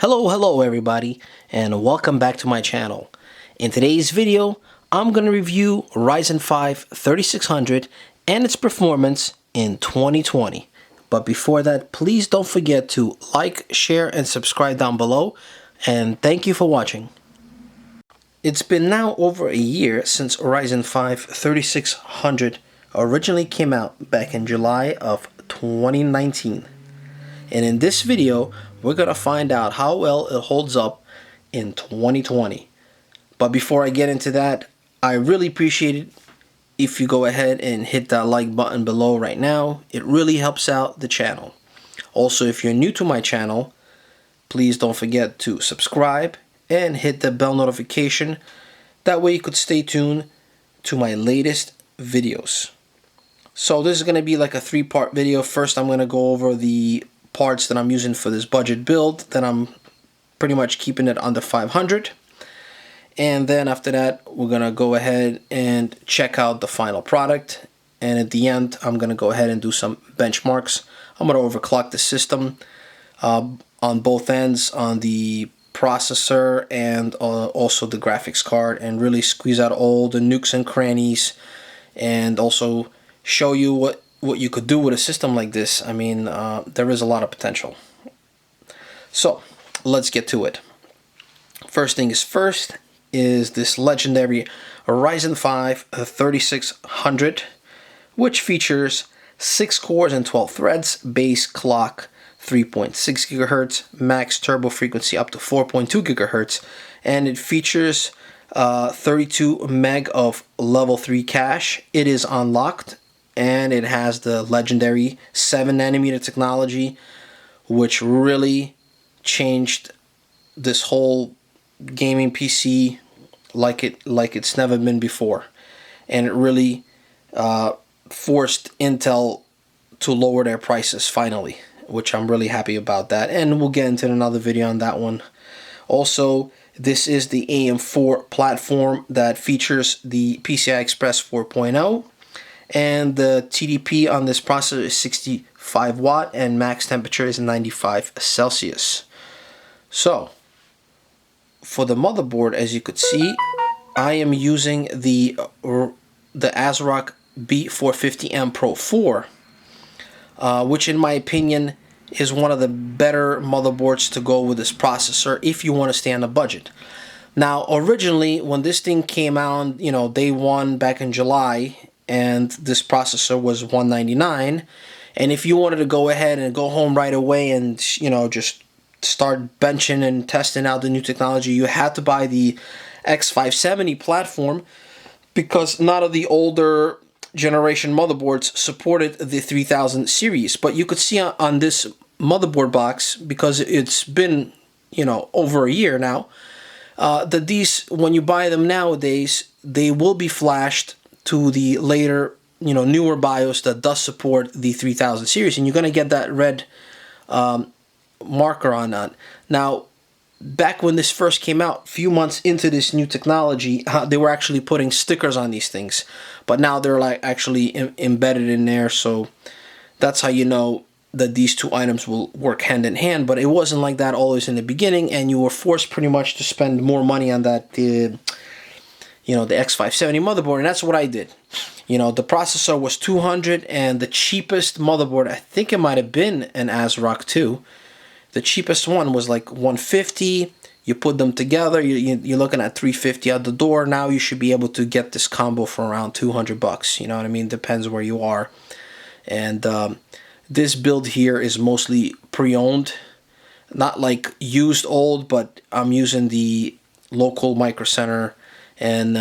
Hello everybody, and welcome back to my channel. In today's video, I'm going to review Ryzen 5 3600 and its performance in 2020. But before that, please don't forget to like, share, and subscribe down below, and thank you for watching. It's been now over a year since Ryzen 5 3600 originally came out back in July of 2019. And in this video, we're going to find out how well it holds up in 2020. But before I get into that, I really appreciate it if you go ahead and hit that like button below right now. It really helps out the channel. Also, if you're new to my channel, please don't forget to subscribe and hit the bell notification. That way you could stay tuned to my latest videos. So this is going to be like a three-part video. First, I'm going to go over the parts that I'm using for this budget build. Then I'm pretty much keeping it under 500. And then after that, we're going to go ahead and check out the final product. And at the end, I'm going to go ahead and do some benchmarks. I'm going to overclock the system on both ends, on the processor and also the graphics card, and really squeeze out all the nooks and crannies, and also show you what you could do with a system like this. I mean, there is a lot of potential. So let's get to it. First thing is first is this legendary Ryzen 5 3600, which features 6 cores and 12 threads, base clock 3.6 GHz, max turbo frequency up to 4.2 GHz, and it features 32 meg of level 3 cache. It is unlocked, and it has the legendary 7nm technology, which really changed this whole gaming PC like it's never been before. And it really forced Intel to lower their prices finally, which I'm really happy about that. And we'll get into another video on that one. Also, this is the AM4 platform that features the PCI Express 4.0. And the TDP on this processor is 65 watt and max temperature is 95 Celsius. So, for the motherboard, as you could see, I am using the Asrock B450M Pro4, which in my opinion is one of the better motherboards to go with this processor if you want to stay on a budget. Now, originally, when this thing came out, you know, day one back in July, and this processor was $199, and if you wanted to go ahead and go home right away and, you know, just start benching and testing out the new technology, you had to buy the X570 platform, because none of the older generation motherboards supported the 3000 series. But you could see on this motherboard box, because it's been, you know, over a year now, that these, when you buy them nowadays, they will be flashed to the later, you know, newer BIOS that does support the 3000 series, and you're going to get that red marker on that. Now, back when this first came out, a few months into this new technology, they were actually putting stickers on these things, but now they're like actually embedded in there, so that's how you know that these two items will work hand in hand. But it wasn't like that always in the beginning, and you were forced pretty much to spend more money on that, you know, the X570 motherboard, and that's what I did. You know, the processor was $200, and the cheapest motherboard, I think it might have been an Asrock too. The cheapest one was like $150. You put them together, you're looking at $350 out the door. Now you should be able to get this combo for around $200. You know what I mean? Depends where you are. And this build here is mostly pre-owned, not like used old, but I'm using the local Micro Center. And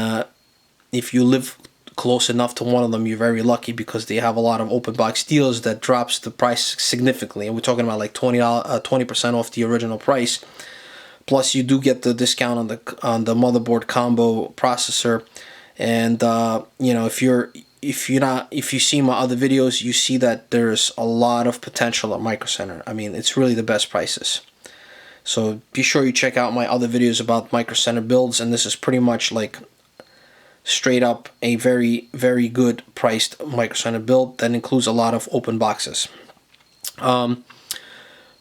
if you live close enough to one of them, you're very lucky, because they have a lot of open box deals that drops the price significantly. And we're talking about like 20% off the original price. Plus, you do get the discount on the motherboard combo processor. And you know, if you see my other videos, you see that there's a lot of potential at Micro Center. I mean, it's really the best prices. So be sure you check out my other videos about Micro Center builds, and this is pretty much like straight up a very, very good priced Micro Center build that includes a lot of open boxes.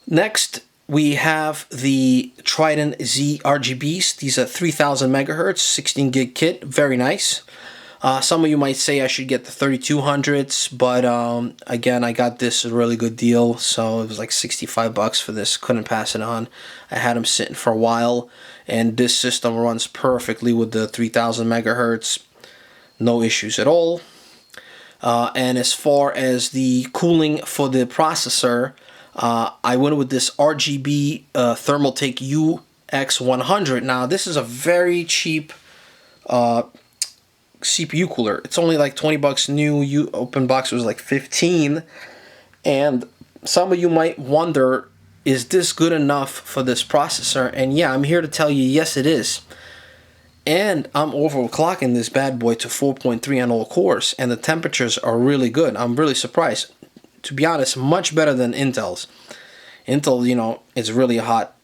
Next, we have the Trident Z RGBs. These are 3000 megahertz, 16 gig kit, very nice. Some of you might say I should get the 3200s, but again, I got this a really good deal, so it was like 65 bucks for this. Couldn't pass it on. I had them sitting for a while, and this system runs perfectly with the 3000 megahertz. No issues at all. And as far as the cooling for the processor, I went with this RGB Thermaltake UX100. Now, this is a very cheap CPU cooler. It's only like 20 bucks new. Open box was like 15. And some of you might wonder, is this good enough for this processor? And yeah, I'm here to tell you, yes, it is. And I'm overclocking this bad boy to 4.3 on all cores, and the temperatures are really good. I'm really surprised. To be honest, much better than Intel's. Intel, you know, is really a hot,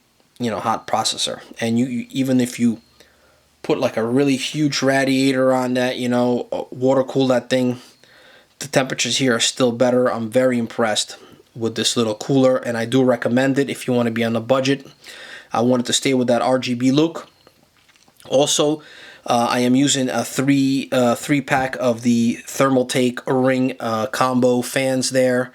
hot processor. And you even if you put like a really huge radiator on that, water cool that thing, the temperatures here are still better. I'm very impressed with this little cooler, and I do recommend it if you want to be on a budget. I wanted to stay with that RGB look. Also, I am using a three pack of the Thermaltake Ring combo fans there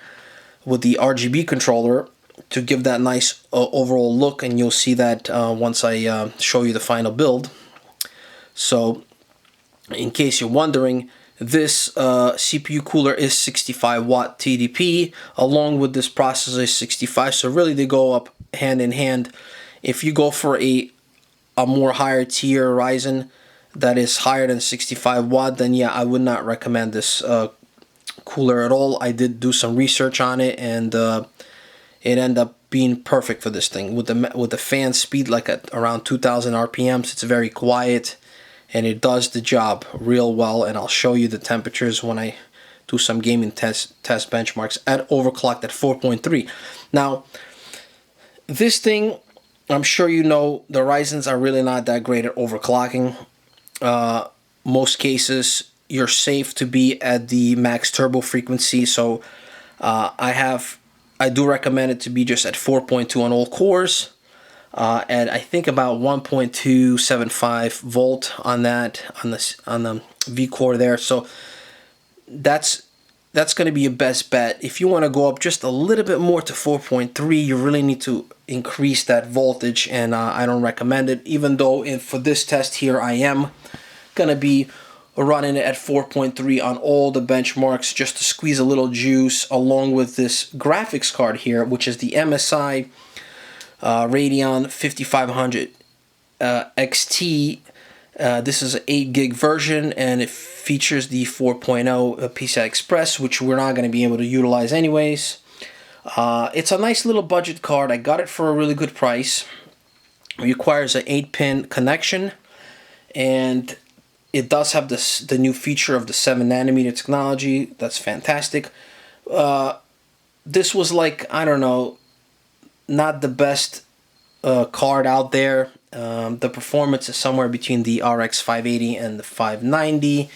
with the RGB controller to give that nice overall look, and you'll see that once I show you the final build. So, in case you're wondering, this CPU cooler is 65 watt TDP, along with this processor is 65, so really they go up hand in hand. If you go for a more higher tier Ryzen that is higher than 65 watt, then yeah, I would not recommend this cooler at all. I did do some research on it, and it ended up being perfect for this thing. With the fan speed like at around 2000 RPMs, it's very quiet, and it does the job real well. And I'll show you the temperatures when I do some gaming test benchmarks at overclocked at 4.3. Now, this thing, I'm sure you know, the Ryzens are really not that great at overclocking. Most cases, you're safe to be at the max turbo frequency. So I do recommend it to be just at 4.2 on all cores, and I think about 1.275 volt on that on the V core there. So that's going to be your best bet. If you want to go up just a little bit more to 4.3, you really need to increase that voltage, and I don't recommend it, even though for this test here I am going to be running it at 4.3 on all the benchmarks just to squeeze a little juice, along with this graphics card here, which is the MSI Radeon 5500 XT. This is an 8 gig version, and it features the 4.0 PCI Express, which we're not going to be able to utilize anyways. It's a nice little budget card. I got it for a really good price. It requires an 8-pin connection, and it does have the new feature of the 7nm technology. That's fantastic. This was like, I don't know, not the best card out there. The performance is somewhere between the RX 580 and the 590.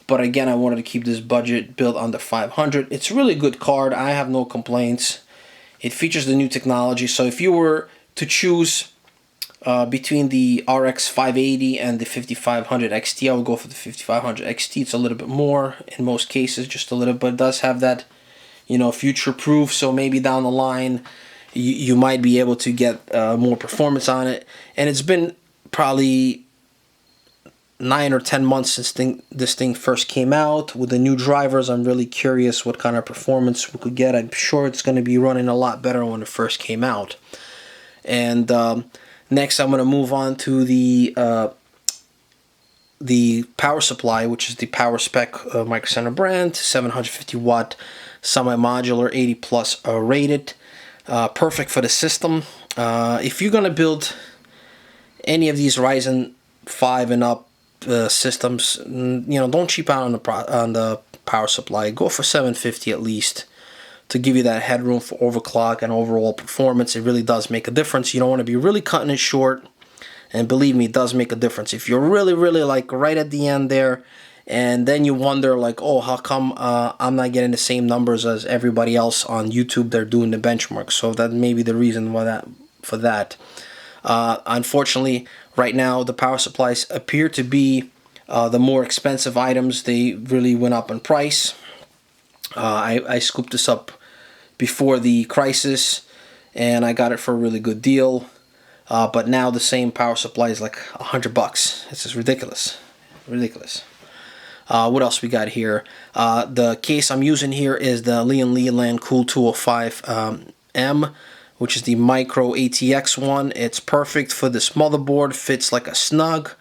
But again, I wanted to keep this budget built under 500. It's a really good card. I have no complaints. It features the new technology. So if you were to choose between the RX 580 and the 5500 XT, I would go for the 5500 XT. It's a little bit more in most cases, just a little, but it does have that, future proof. So maybe down the line, you might be able to get more performance on it. And it's been probably 9 or 10 months since this thing first came out. With the new drivers, I'm really curious what kind of performance we could get. I'm sure it's going to be running a lot better when it first came out. And next, I'm going to move on to the power supply, which is the Power Spec Micro Center brand, 750 watt semi-modular, 80 plus rated. Perfect for the system. If you're going to build any of these Ryzen 5 and up systems, don't cheap out on the power supply. Go for 750 at least to give you that headroom for overclock and overall performance. It really does make a difference. You don't want to be really cutting it short, and believe me, it does make a difference. If you're really like right at the end there, and then you wonder like, oh, how come I'm not getting the same numbers as everybody else on YouTube? They're doing the benchmark. So that may be the reason why that for that. Unfortunately, right now the power supplies appear to be the more expensive items. They really went up in price. I scooped this up before the crisis, and I got it for a really good deal. But now the same power supply is like $100. It's just ridiculous, ridiculous. What else we got here? The case I'm using here is the Leland Cool 205M, which is the micro ATX one. It's perfect for this motherboard. Fits like a snug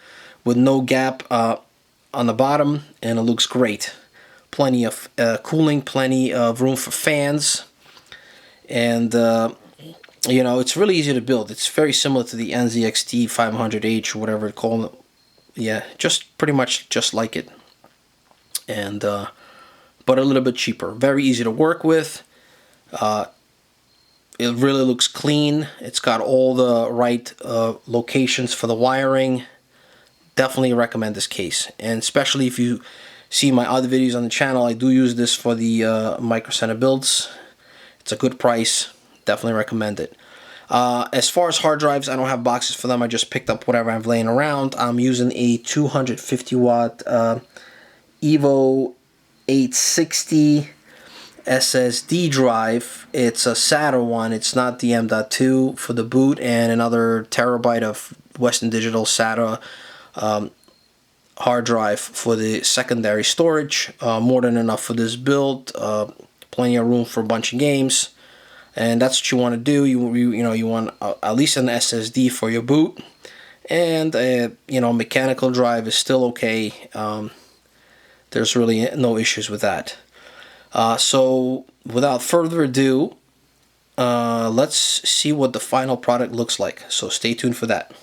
with no gap on the bottom, and it looks great. Plenty of cooling, plenty of room for fans, and you know, it's really easy to build. It's very similar to the NZXT 500H or whatever it's called. Yeah, just pretty much just like it, and but a little bit cheaper. Very easy to work with. It really looks clean. It's got all the right locations for the wiring. Definitely recommend this case, and especially if you see my other videos on the channel, I do use this for the Micro Center builds. It's a good price. Definitely recommend it. As far as hard drives, I don't have boxes for them. I just picked up whatever I'm laying around. I'm using a 250 watt Evo 860 SSD drive. It's a SATA one. It's not the M.2 for the boot, and another terabyte of Western Digital SATA hard drive for the secondary storage. More than enough for this build. Plenty of room for a bunch of games, and that's what you want to do. You want at least an SSD for your boot, and you know, mechanical drive is still okay. There's really no issues with that. So without further ado, let's see what the final product looks like. So stay tuned for that.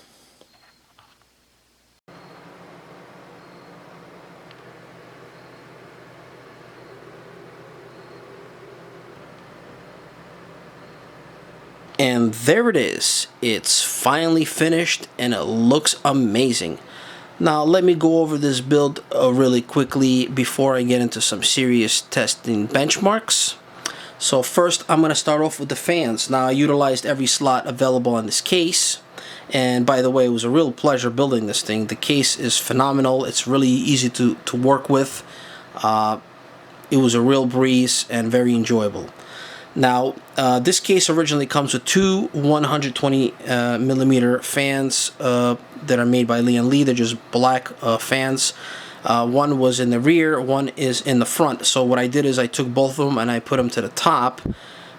And there it is. It's finally finished and it looks amazing. Now let me go over this build really quickly before I get into some serious testing benchmarks. So first I'm going to start off with the fans. Now I utilized every slot available on this case, and by the way, it was a real pleasure building this thing. The case is phenomenal. It's really easy to work with. It was a real breeze and very enjoyable. Now, this case originally comes with two 120 millimeter fans that are made by Lian Li. They're just black fans. One was in the rear, one is in the front. So what I did is I took both of them and I put them to the top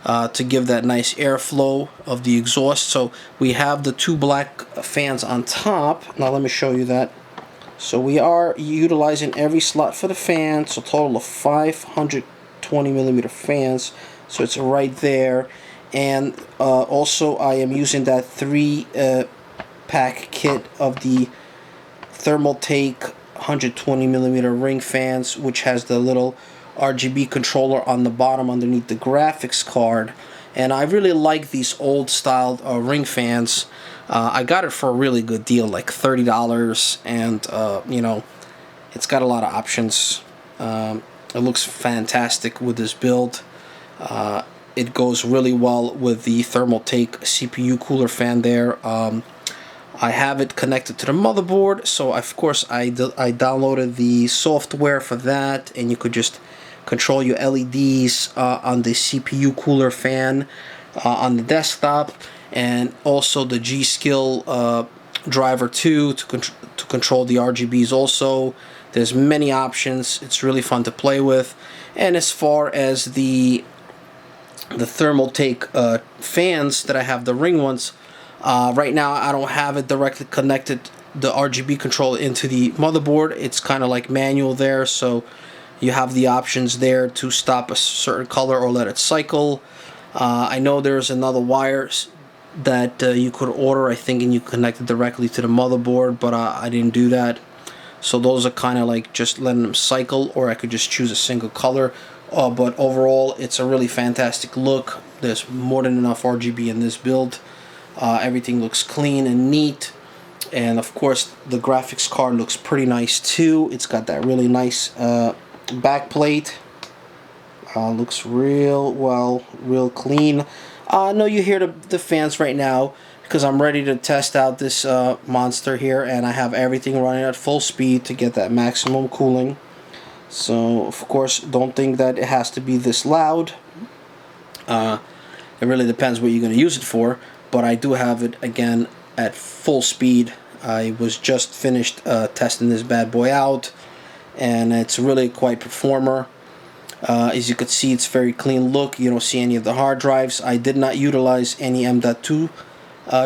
to give that nice airflow of the exhaust. So we have the two black fans on top. Now let me show you that. So we are utilizing every slot for the fan. So a total of 520 millimeter fans. So it's right there, and also I am using that 3-pack kit of the Thermaltake 120 millimeter ring fans, which has the little RGB controller on the bottom underneath the graphics card. And I really like these old style ring fans. I got it for a really good deal, like $30, and you know, it's got a lot of options. It looks fantastic with this build. It goes really well with the Thermaltake CPU cooler fan there. I have it connected to the motherboard, so of course I downloaded the software for that, and you could just control your LEDs on the CPU cooler fan on the desktop, and also the G-Skill driver 2 to control the RGBs also. There's many options. It's really fun to play with. And as far as the Thermaltake fans that I have, the ring ones, right now I don't have it directly connected, the RGB controller, into the motherboard. It's kind of like manual there, so you have the options there to stop a certain color or let it cycle. I know there's another wires that you could order, I think, and you connect it directly to the motherboard, but I didn't do that. So those are kind of like just letting them cycle, or I could just choose a single color. But overall, it's a really fantastic look. There's more than enough RGB in this build. Everything looks clean and neat. And of course, the graphics card looks pretty nice too. It's got that really nice back plate. Looks real well, real clean. I know you hear the fans right now. because I'm ready to test out this monster here, and I have everything running at full speed to get that maximum cooling. So of course, don't think that it has to be this loud. It really depends what you're going to use it for, but I do have it again at full speed. I was just finished testing this bad boy out, and it's really quite performer. As you can see, it's very clean look. You don't see any of the hard drives. I did not utilize any M.2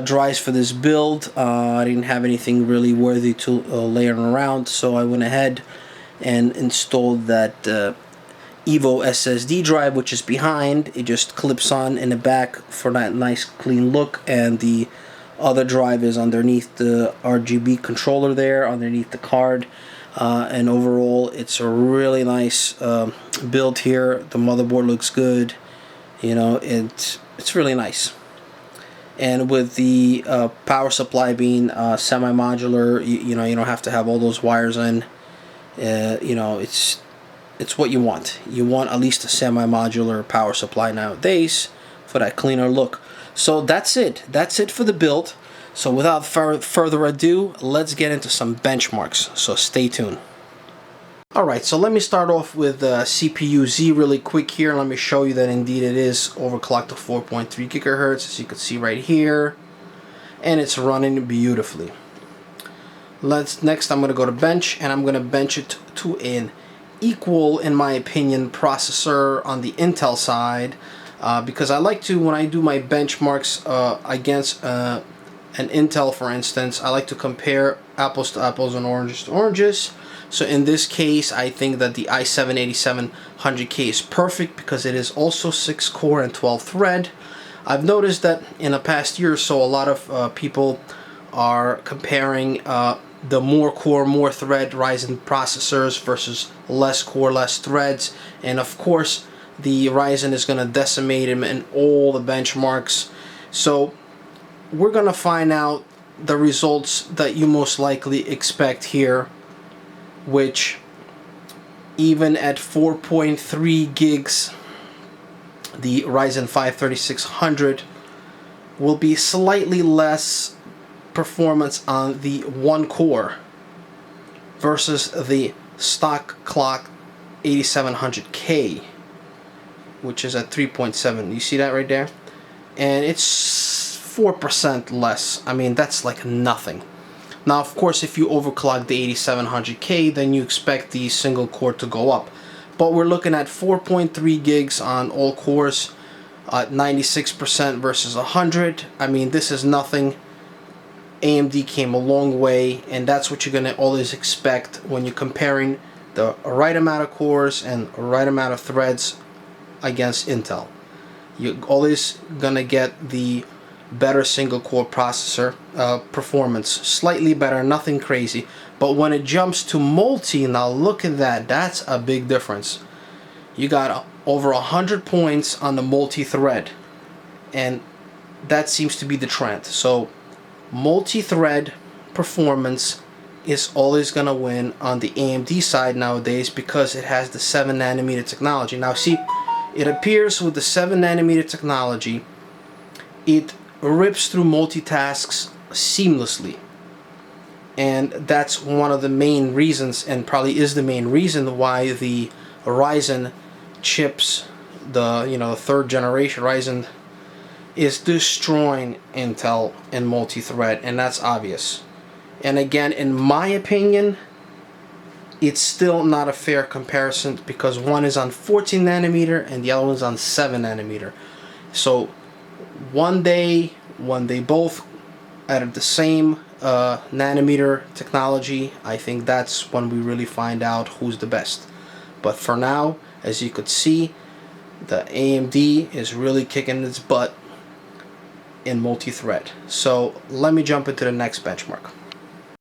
drives for this build. I didn't have anything really worthy to layer around, so I went ahead and installed that Evo SSD drive, which is behind. It just clips on in the back for that nice clean look, and the other drive is underneath the RGB controller there, underneath the card. And overall, it's a really nice build here. The motherboard looks good. You know, it's really nice. And with the power supply being semi-modular, you know, you don't have to have all those wires in. You know, it's what you want. You want at least a semi-modular power supply nowadays for that cleaner look. So that's it. That's it for the build. So without further ado, let's get into some benchmarks. So stay tuned. Alright, so let me start off with CPU Z really quick here. Let me show you that indeed it is overclocked to 4.3 gigahertz, as you can see right here. And it's running beautifully. Next I'm going to go to bench, and I'm going to bench it to an equal, in my opinion, processor on the Intel side. Because I like to, when I do my benchmarks against an Intel, for instance, I like to compare apples to apples and oranges to oranges. So in this case, I think that the i7-8700K is perfect because it is also 6 core and 12 thread. I've noticed that in the past year or so, a lot of people are comparing the more core, more thread Ryzen processors versus less core, less threads. And of course, the Ryzen is going to decimate him in all the benchmarks. So we're going to find out the results that you most likely expect here, which even at 4.3 gigs, the Ryzen 5 3600 will be slightly less performance on the one core versus the stock clock 8700K, which is at 3.7. You see that right there? And it's 4% less. I mean, that's like nothing. Now, of course, if you overclock the 8700K, then you expect the single core to go up. But we're looking at 4.3 gigs on all cores, 96% versus 100. I mean, this is nothing. AMD came a long way, and that's what you're going to always expect when you're comparing the right amount of cores and right amount of threads against Intel. You're always going to get the better single core processor performance, slightly better, nothing crazy. But when it jumps to multi, now look at that, that's a big difference. You got over 100 points on the multi-thread, and that seems to be the trend. So multi-thread performance is always gonna win on the AMD side nowadays because it has the 7nm technology. Now see, it appears with the 7nm technology, it rips through multitasks seamlessly, and that's one of the main reasons, and probably is the main reason, why the Ryzen chips, the third generation Ryzen, is destroying Intel in multi-thread, and that's obvious. And again, in my opinion, it's still not a fair comparison because one is on 14nm and the other one's on 7nm. So one day when they both at the same nanometer technology, I think that's when we really find out who's the best. But for now, as you could see, the AMD is really kicking its butt in multi-thread. So let me jump into the next benchmark.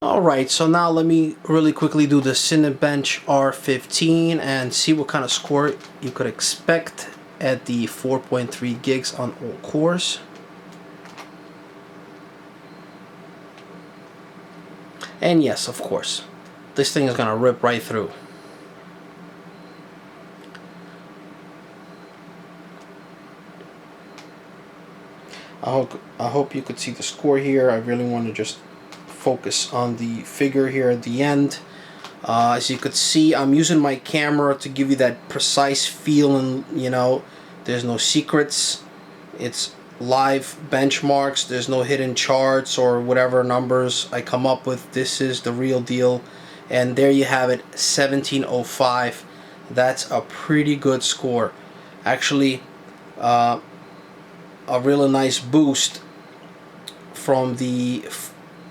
Alright, so now let me really quickly do the Cinebench R15 and see what kind of score you could expect at the 4.3 gigs on all cores. And yes, of course, this thing is gonna rip right through. I hope you could see the score here. I really want to just focus on the figure here at the end. As you could see, I'm using my camera to give you that precise feel, and you know, there's no secrets. It's live benchmarks. There's no hidden charts or whatever numbers I come up with. This is the real deal. And there you have it, 1705. That's a pretty good score. Actually, a really nice boost from the,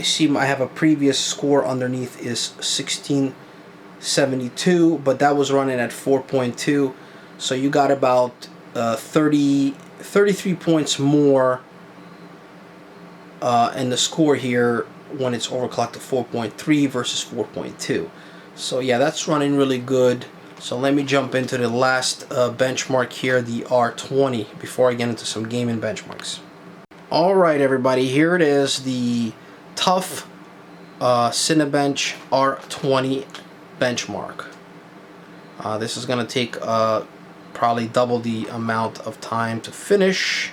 see, I have a previous score underneath is 1672, but that was running at 4.2, so you got about 33 points more in the score here when it's overclocked to 4.3 versus 4.2. So yeah, that's running really good. So let me jump into the last benchmark here, the R20, before I get into some gaming benchmarks. Alright everybody, here it is, the TUF Cinebench R20 benchmark. This is going to take probably double the amount of time to finish.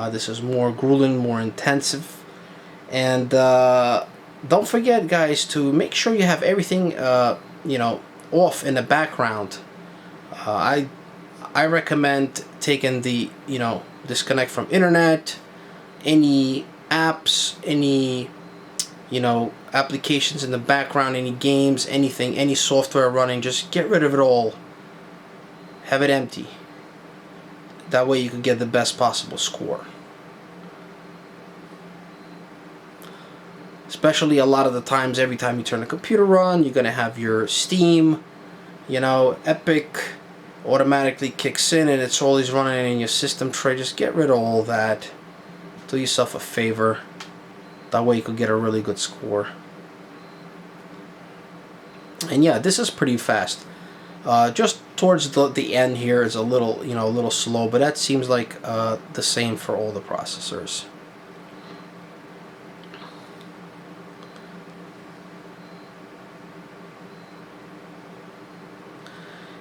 This is more grueling, more intensive. And don't forget, guys, to make sure you have everything you know, off in the background. I recommend taking the, you know, disconnect from internet, any apps, any, you know, applications in the background, any games, anything, any software running, just get rid of it all. Have it empty. That way you can get the best possible score. Especially a lot of the times, every time you turn the computer on, you're going to have your Steam, you know, Epic automatically kicks in and it's always running in your system tray. Just get rid of all that. Do yourself a favor. That way you could get a really good score. And yeah, this is pretty fast. Just towards the end here is a little, you know, a little slow, but that seems like the same for all the processors.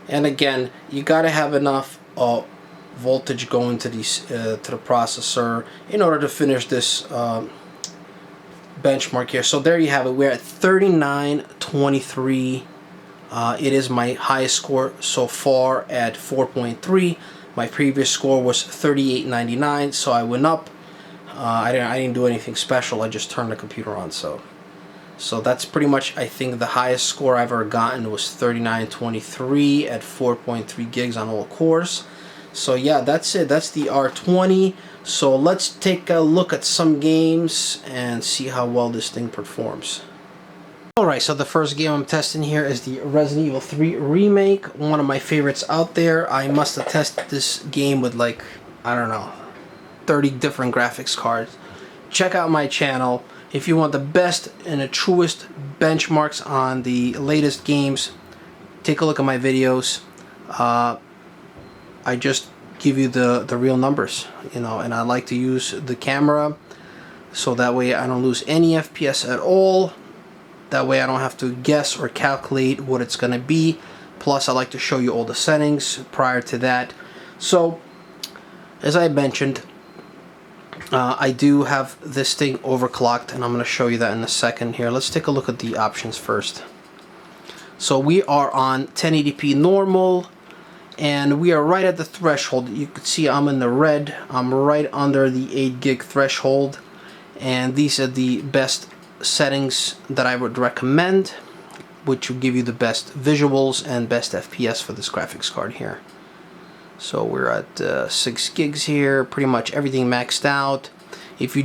And again, you gotta have enough voltage going to these to the processor in order to finish this benchmark here. So there you have it. We're at 3923. It is my highest score so far at 4.3. My previous score was 3899, so I went up. I didn't do anything special. I just turned the computer on. So that's pretty much, I think, the highest score I've ever gotten was 3923 at 4.3 gigs on all cores. So yeah, that's it. That's the R20. So let's take a look at some games and see how well this thing performs. Alright, so the first game I'm testing here is the Resident Evil 3 Remake, one of my favorites out there. I must have tested this game with, like, I don't know, 30 different graphics cards. Check out my channel. If you want the best and the truest benchmarks on the latest games, take a look at my videos. I just give you the real numbers, you know, and I like to use the camera so that way I don't lose any FPS at all. That way I don't have to guess or calculate what it's going to be. Plus I like to show you all the settings prior to that. So as I mentioned, I do have this thing overclocked, and I'm going to show you that in a second here. Let's take a look at the options first. So we are on 1080p normal, and we are right at the threshold. You can see I'm in the red. I'm right under the 8 gig threshold, and these are the best settings that I would recommend, which will give you the best visuals and best FPS for this graphics card here. So we're at 6 gigs here, pretty much everything maxed out. If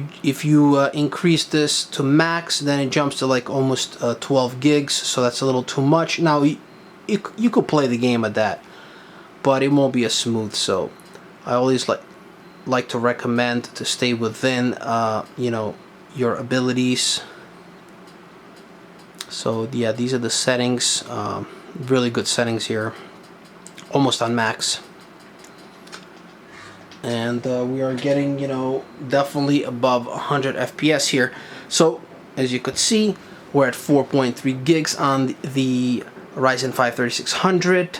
you increase this to max, then it jumps to like almost 12 gigs, so that's a little too much. Now you could play the game at that, but it won't be as smooth. So I always like to recommend to stay within you know, your abilities. So yeah, these are the settings. Really good settings here, almost on max. And we are getting, you know, definitely above 100 FPS here. So as you could see, we're at 4.3 gigs on the Ryzen 5 3600.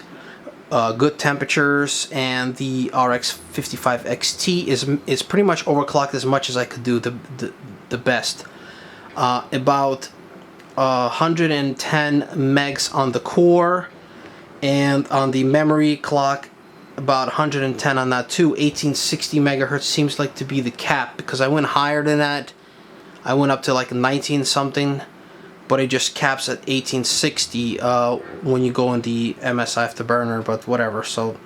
good temperatures, and the RX 55 XT is pretty much overclocked as much as I could do the best. About 110 megs on the core, and on the memory clock about 110 on that too. 1860 megahertz seems like to be the cap, because I went higher than that. I went up to like 19 something, but it just caps at 1860 when you go in the MSI Afterburner, but whatever. So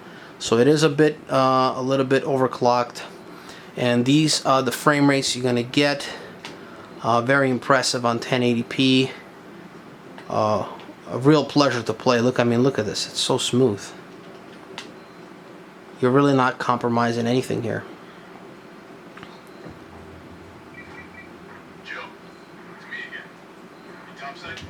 it is a little bit overclocked, and these are the frame rates you're gonna get. Very impressive on 1080p. A real pleasure to play. Look, I mean, look at this. It's so smooth. You're really not compromising anything here. Joe, it's me again. You topside?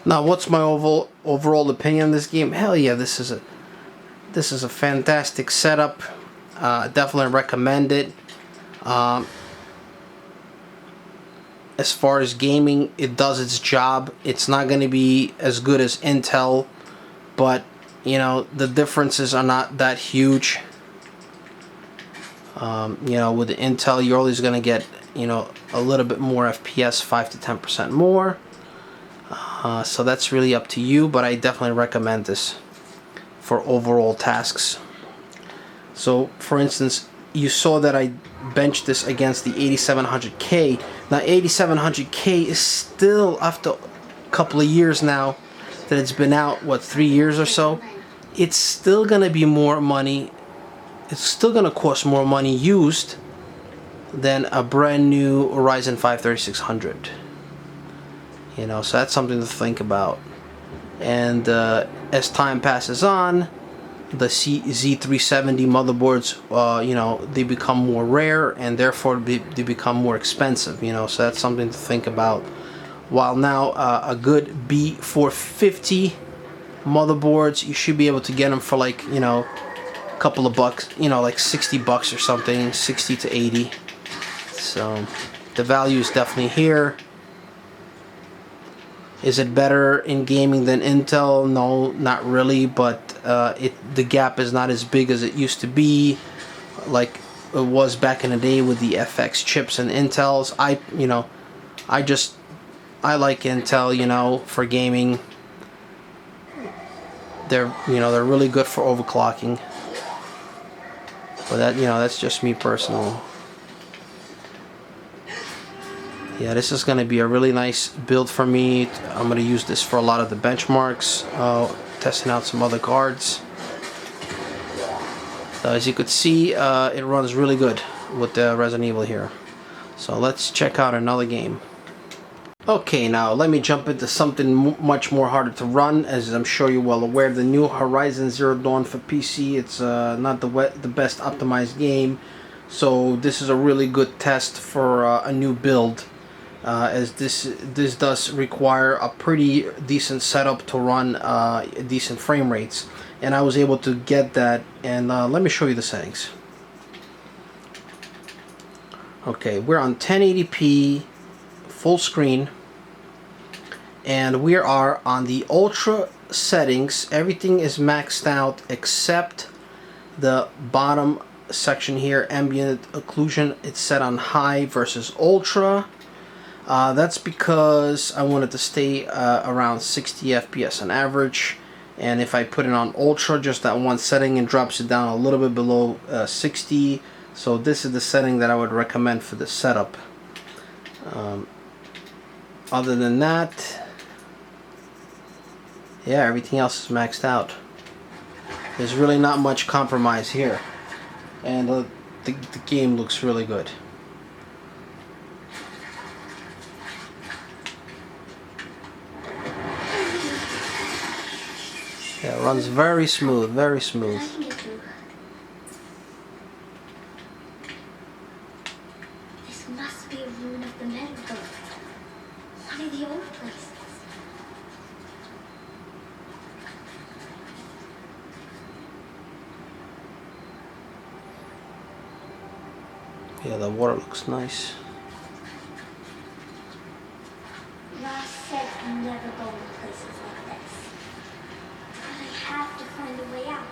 Now, what's my overall opinion on this game? Hell yeah, this is a fantastic setup. Definitely recommend it. As far as gaming, it does its job. It's not going to be as good as Intel, but you know, the differences are not that huge. You know, with the Intel, you're always going to get, you know, a little bit more FPS, 5 to 10% more. So that's really up to you, but I definitely recommend this for overall tasks. So, for instance, you saw that I benched this against the 8700K. Now, 8700K is still, after a couple of years now that it's been out, what, 3 years or so, it's still gonna be more money. It's still gonna cost more money used than a brand new Ryzen 5 3600. You know, so that's something to think about. And as time passes on, the Z370 motherboards, you know, they become more rare, and therefore they become more expensive. You know, so that's something to think about. While now a good B450 motherboards, you should be able to get them for like, you know, a couple of bucks. You know, like 60 bucks or something, 60 to 80. So the value is definitely here. Is it better in gaming than Intel? No, not really, but the gap is not as big as it used to be, like it was back in the day with the FX chips and Intels. I like Intel, you know, for gaming. They're really good for overclocking. But that, you know, that's just me personally. Yeah, this is going to be a really nice build for me. I'm going to use this for a lot of the benchmarks, testing out some other cards. As you could see, it runs really good with the Resident Evil here. So let's check out another game. Okay, now let me jump into something much more harder to run. As I'm sure you're well aware, the new Horizon Zero Dawn for PC, it's not the best optimized game. So this is a really good test for a new build. As this does require a pretty decent setup to run decent frame rates, and I was able to get that. And let me show you the settings. Okay, we're on 1080p full screen, and we are on the ultra settings. Everything is maxed out except the bottom section here, ambient occlusion. It's set on high versus ultra. That's because I wanted to stay around 60 FPS on average, and if I put it on ultra, just that one setting, it drops it down a little bit below 60. So this is the setting that I would recommend for the setup. Other than that, yeah, everything else is maxed out. There's really not much compromise here, and the game looks really good. Yeah, it runs very smooth, very smooth. This must be a ruin of the motherboard. One of the old places. Yeah, the water looks nice. Ross said never go in places like this. But I have to find a way out.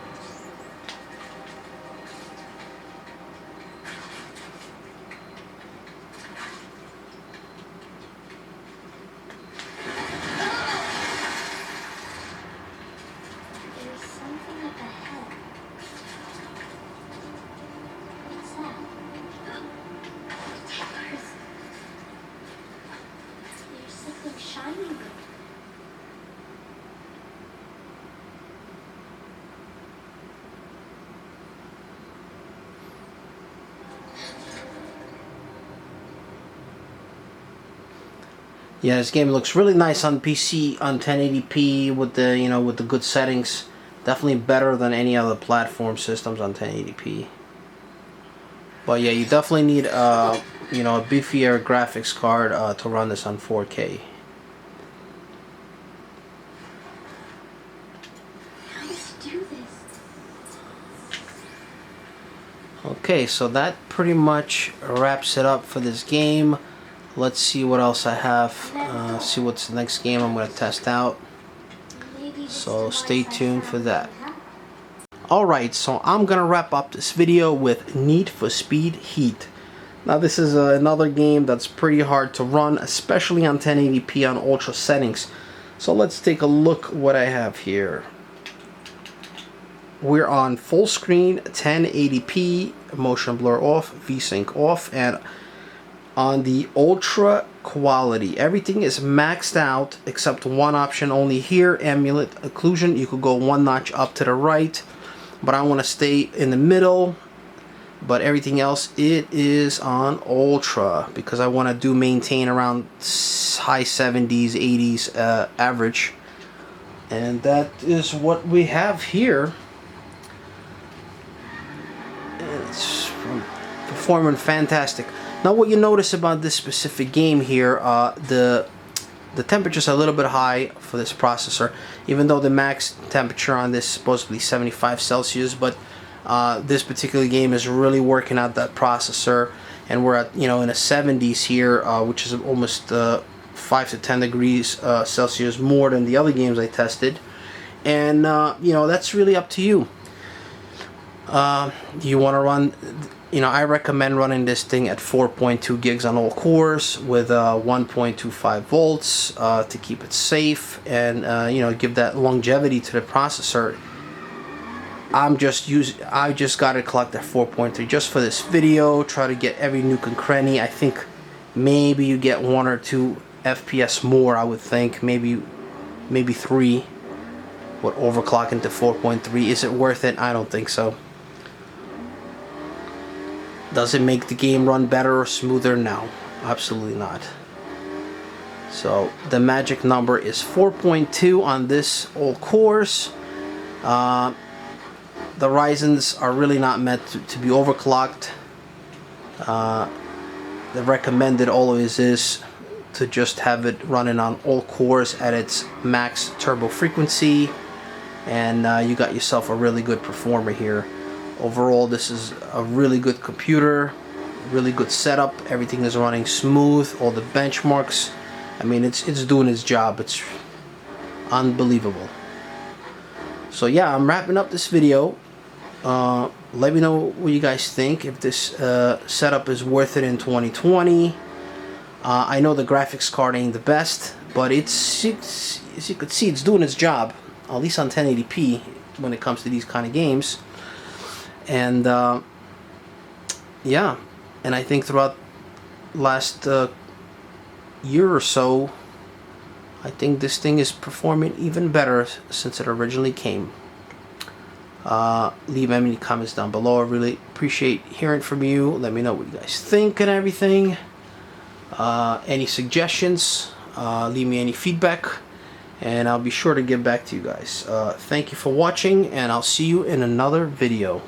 There's something up ahead. What's that? Detectors. There's something shining there. Yeah, this game looks really nice on PC on 1080p with the, you know, with the good settings. Definitely better than any other platform systems on 1080p. But yeah, you definitely need you know, a beefier graphics card to run this on 4K. How does it do this? Okay, so that pretty much wraps it up for this game. Let's see what else I have. See what's the next game I'm going to test out. Maybe this So device stay I tuned for found that. will help. Alright, so I'm going to wrap up this video with Need for Speed Heat. Now this is another game that's pretty hard to run, especially on 1080p on ultra settings. So let's take a look what I have here. We're on full screen 1080p, motion blur off, VSync off, and on the ultra quality. Everything is maxed out except one option only here, ambient occlusion. You could go one notch up to the right, but I want to stay in the middle. But everything else, it is on ultra because I want to maintain around high 70s, 80s average. And that is what we have here. It's performing fantastic. Now what you notice about this specific game here, the temperature's a little bit high for this processor, even though the max temperature on this is supposedly 75 Celsius, but this particular game is really working out that processor, and we're at, you know, in the 70s here, which is almost 5 to 10 degrees Celsius more than the other games I tested, and you know, that's really up to you. You want to run, you know, I recommend running this thing at 4.2 gigs on all cores with 1.25 volts to keep it safe and you know, give that longevity to the processor. I just got it clocked at 4.3 just for this video. Try to get every nook and cranny. I think maybe you get 1 or 2 FPS more. I would think maybe 3. Would overclocking to 4.3. Is it worth it? I don't think so. Does it make the game run better or smoother? No, absolutely not. So the magic number is 4.2 on this all cores. The Ryzens are really not meant to be overclocked. The recommended always is to just have it running on all cores at its max turbo frequency, and you got yourself a really good performer here. Overall, this is a really good computer, really good setup. Everything is running smooth. All the benchmarks, I mean, it's doing its job. It's unbelievable. So yeah, I'm wrapping up this video. Let me know what you guys think, if this setup is worth it in 2020. I know the graphics card ain't the best, but it's as you can see, it's doing its job, at least on 1080p when it comes to these kind of games. And yeah, and I think throughout last year or so, I think this thing is performing even better since it originally came. Leave any comments down below. I really appreciate hearing from you. Let me know what you guys think and everything. Any suggestions, leave me any feedback, and I'll be sure to get back to you guys. Thank you for watching, and I'll see you in another video.